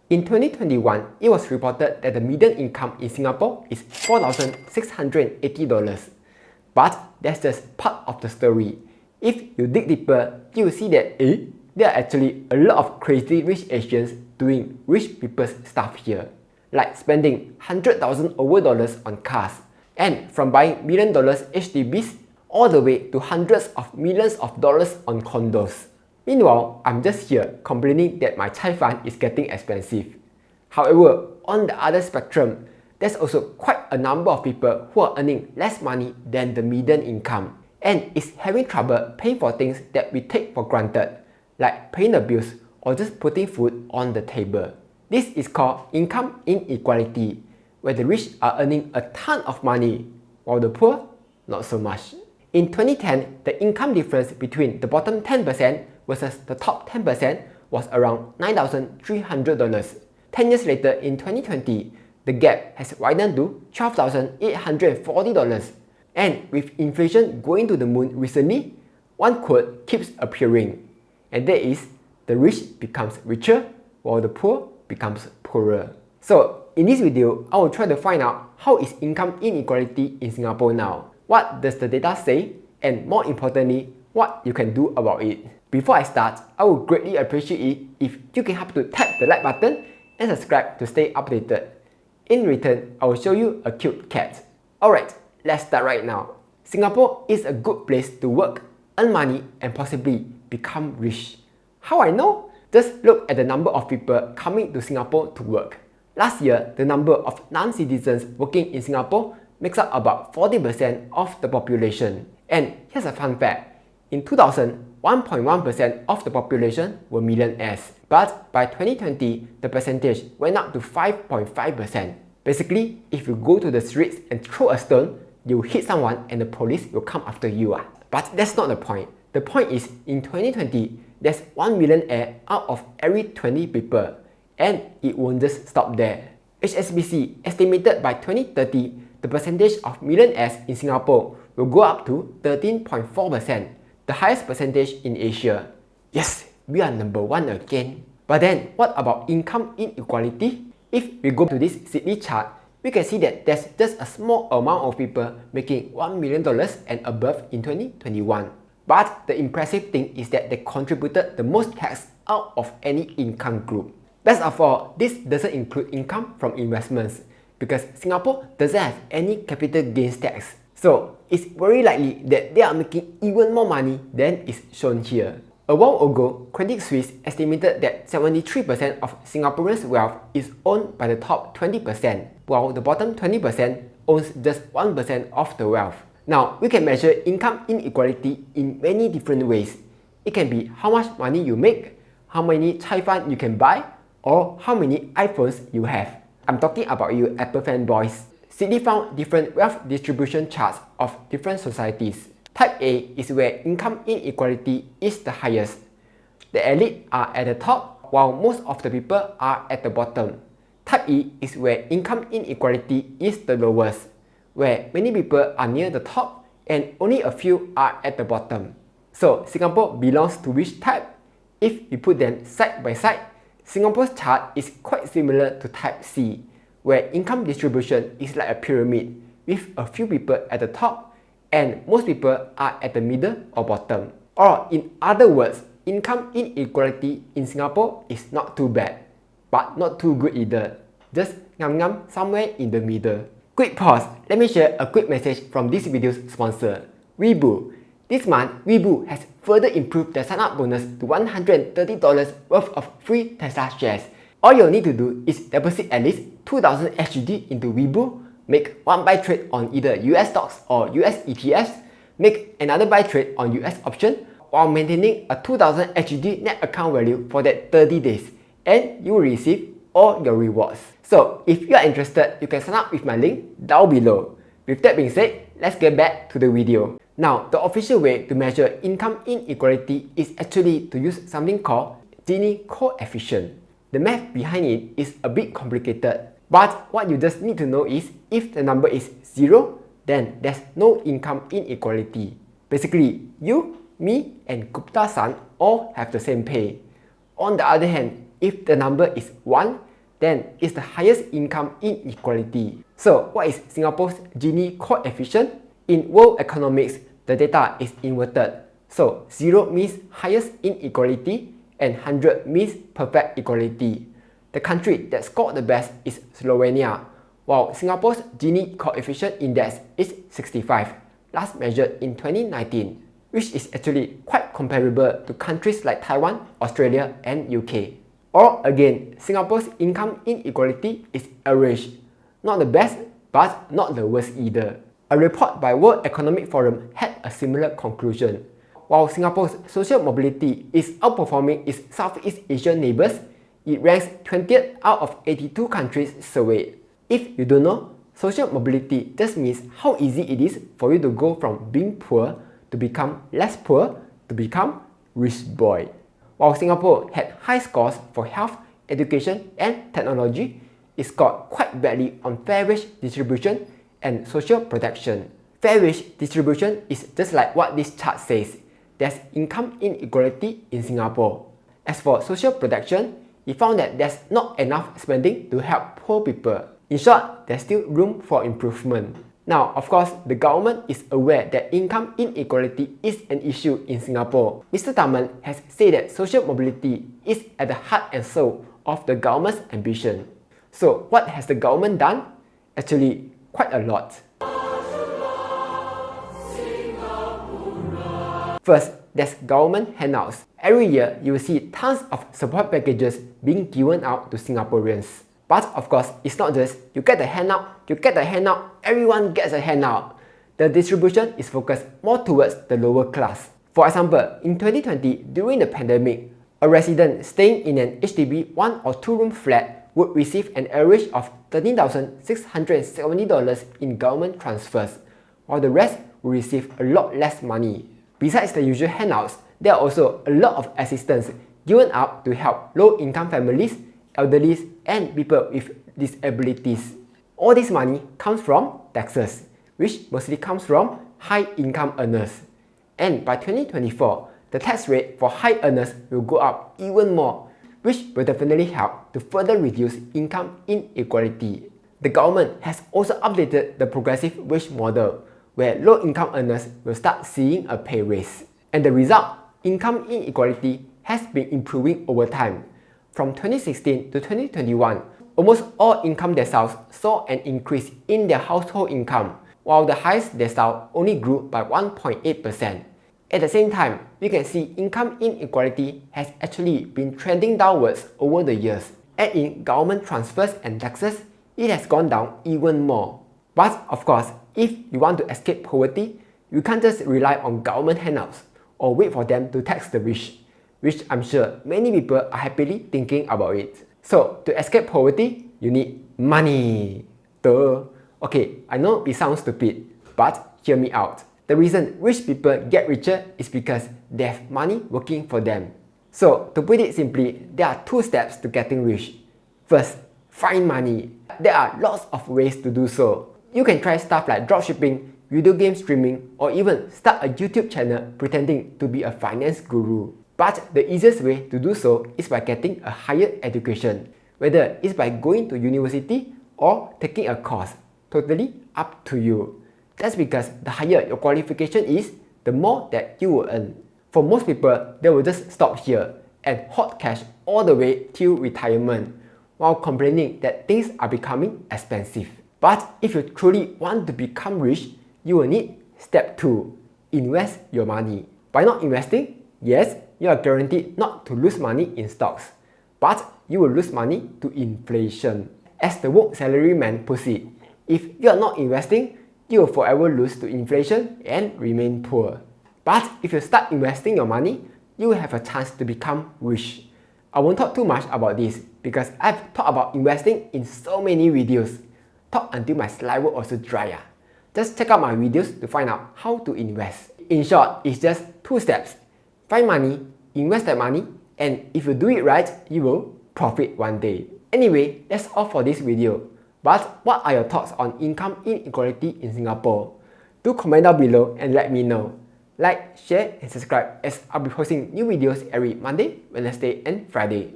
In 2021, it was reported that the median income in Singapore is $4,680. But that's just part of the story. If you dig deeper, you will see that there are actually a lot of crazy rich Asians doing rich people's stuff here, like spending $100,000 over on cars, and from buying $1 million HDBs all the way to hundreds of millions of dollars on condos. Meanwhile, I'm just here complaining that my chai fan is getting expensive. However, on the other spectrum, there's also quite a number of people who are earning less money than the median income and is having trouble paying for things that we take for granted, like paying the bills or just putting food on the table. This is called income inequality, where the rich are earning a ton of money, while the poor, not so much. In 2010, the income difference between the bottom 10% versus the top 10% was around $9,300. 10 years later, in 2020, the gap has widened to $12,840. And with inflation going to the moon recently, one quote keeps appearing, and that is, the rich becomes richer while the poor becomes poorer. So in this video, I will try to find out how is income inequality in Singapore now, what does the data say, and more importantly, what you can do about it. Before I start, I would greatly appreciate it if you can help to tap the like button and subscribe to stay updated. In return, I will show you a cute cat. Alright, let's start right now. Singapore is a good place to work, earn money, and possibly become rich. How I know? Just look at the number of people coming to Singapore to work. Last year, the number of non-citizens working in Singapore makes up about 40% of the population. And here's a fun fact. In 2000, 1.1% of the population were millionaires. But by 2020, the percentage went up to 5.5%. Basically, if you go to the streets and throw a stone, you hit someone and the police will come after you. But that's not the point. The point is, in 2020, there's 1 millionaire out of every 20 people. And it won't just stop there. HSBC estimated by 2030, the percentage of millionaires in Singapore will go up to 13.4%, the highest percentage in Asia. Yes, we are number 1 again. But then, what about income inequality? If we go to this Sydney chart, we can see that there's just a small amount of people making $1 million and above in 2021. But the impressive thing is that they contributed the most tax out of any income group. Best of all, this doesn't include income from investments because Singapore doesn't have any capital gains tax. So it's very likely that they are making even more money than is shown here. A while ago, Credit Suisse estimated that 73% of Singaporeans' wealth is owned by the top 20%, while the bottom 20% owns just 1% of the wealth. Now, we can measure income inequality in many different ways. It can be how much money you make, how many chai fan you can buy, or how many iPhones you have. I'm talking about you Apple fanboys. Sydney found different wealth distribution charts of different societies. Type A is where income inequality is the highest. The elite are at the top, while most of the people are at the bottom. Type E is where income inequality is the lowest, where many people are near the top and only a few are at the bottom. So Singapore belongs to which type? If we put them side by side, Singapore's chart is quite similar to Type C, where income distribution is like a pyramid with a few people at the top and most people are at the middle or bottom. Or in other words, income inequality in Singapore is not too bad, but not too good either. Just ngam somewhere in the middle. Quick pause, let me share a quick message from this video's sponsor, Weibo. This month, Weibo has further improved their sign-up bonus to $130 worth of free Tesla shares. All you'll need to do is deposit at least 2,000 SGD into Weibo, make one buy trade on either US stocks or US ETFs, make another buy trade on US option, while maintaining a 2,000 SGD net account value for that 30 days, and you will receive all your rewards. So if you are interested, you can sign up with my link down below. With that being said, let's get back to the video. Now, the official way to measure income inequality is actually to use something called Gini coefficient. The math behind it is a bit complicated, but what you just need to know is if the number is 0, then there's no income inequality. Basically, you, me, and Gupta-san all have the same pay. On the other hand, if the number is 1, then it's the highest income inequality. So what is Singapore's Gini coefficient? In world economics, the data is inverted. So 0 means highest inequality and 100 means perfect equality. The country that scored the best is Slovenia, while Singapore's Gini coefficient index is 65, last measured in 2019, which is actually quite comparable to countries like Taiwan, Australia, and UK. Or again, Singapore's income inequality is average, not the best, but not the worst either. A report by World Economic Forum had a similar conclusion. While Singapore's social mobility is outperforming its Southeast Asian neighbours, it ranks 20th out of 82 countries surveyed. If you don't know, social mobility just means how easy it is for you to go from being poor to become less poor to become rich boy. While Singapore had high scores for health, education, and technology, it scored quite badly on fair wage distribution and social protection. Fair wage distribution is just like what this chart says. There's income inequality in Singapore. As for social protection, he found that there's not enough spending to help poor people. In short, there's still room for improvement. Now, of course, the government is aware that income inequality is an issue in Singapore. Mr. Taman has said that social mobility is at the heart and soul of the government's ambition. So, what has the government done? Actually, quite a lot. First, there's government handouts. Every year, you will see tons of support packages being given out to Singaporeans. But of course, it's not just you get the handout, everyone gets a handout. The distribution is focused more towards the lower class. For example, in 2020, during the pandemic, a resident staying in an HDB 1 or 2 room flat would receive an average of $13,670 in government transfers, while the rest would receive a lot less money. Besides the usual handouts, there are also a lot of assistance given out to help low-income families, elderly, and people with disabilities. All this money comes from taxes, which mostly comes from high-income earners. And by 2024, the tax rate for high earners will go up even more, which will definitely help to further reduce income inequality. The government has also updated the progressive wage model, where low-income earners will start seeing a pay raise. And the result, income inequality has been improving over time. From 2016 to 2021, almost all income deciles saw an increase in their household income, while the highest decile only grew by 1.8%. At the same time, we can see income inequality has actually been trending downwards over the years. Add in government transfers and taxes, it has gone down even more. But of course, if you want to escape poverty, you can't just rely on government handouts or wait for them to tax the rich, which I'm sure many people are happily thinking about it. So, to escape poverty, you need money. Duh. Okay, I know it sounds stupid, but hear me out. The reason rich people get richer is because they have money working for them. So, to put it simply, there are 2 steps to getting rich. First, find money. There are lots of ways to do so. You can try stuff like dropshipping, video game streaming, or even start a YouTube channel pretending to be a finance guru. But the easiest way to do so is by getting a higher education, whether it's by going to university or taking a course. Totally up to you. That's because the higher your qualification is, the more that you will earn. For most people, they will just stop here and hoard cash all the way till retirement, while complaining that things are becoming expensive. But if you truly want to become rich, you will need step 2, invest your money. By not investing, yes, you are guaranteed not to lose money in stocks, but you will lose money to inflation. As the woke salaryman puts it, if you are not investing, you will forever lose to inflation and remain poor. But if you start investing your money, you will have a chance to become rich. I won't talk too much about this because I've talked about investing in so many videos. Talk until my saliva also dry. Just check out my videos to find out how to invest. In short, it's just 2 steps. Find money, invest that money, and if you do it right, you will profit one day. Anyway, that's all for this video. But what are your thoughts on income inequality in Singapore? Do comment down below and let me know. Like, share, and subscribe as I'll be posting new videos every Monday, Wednesday, and Friday.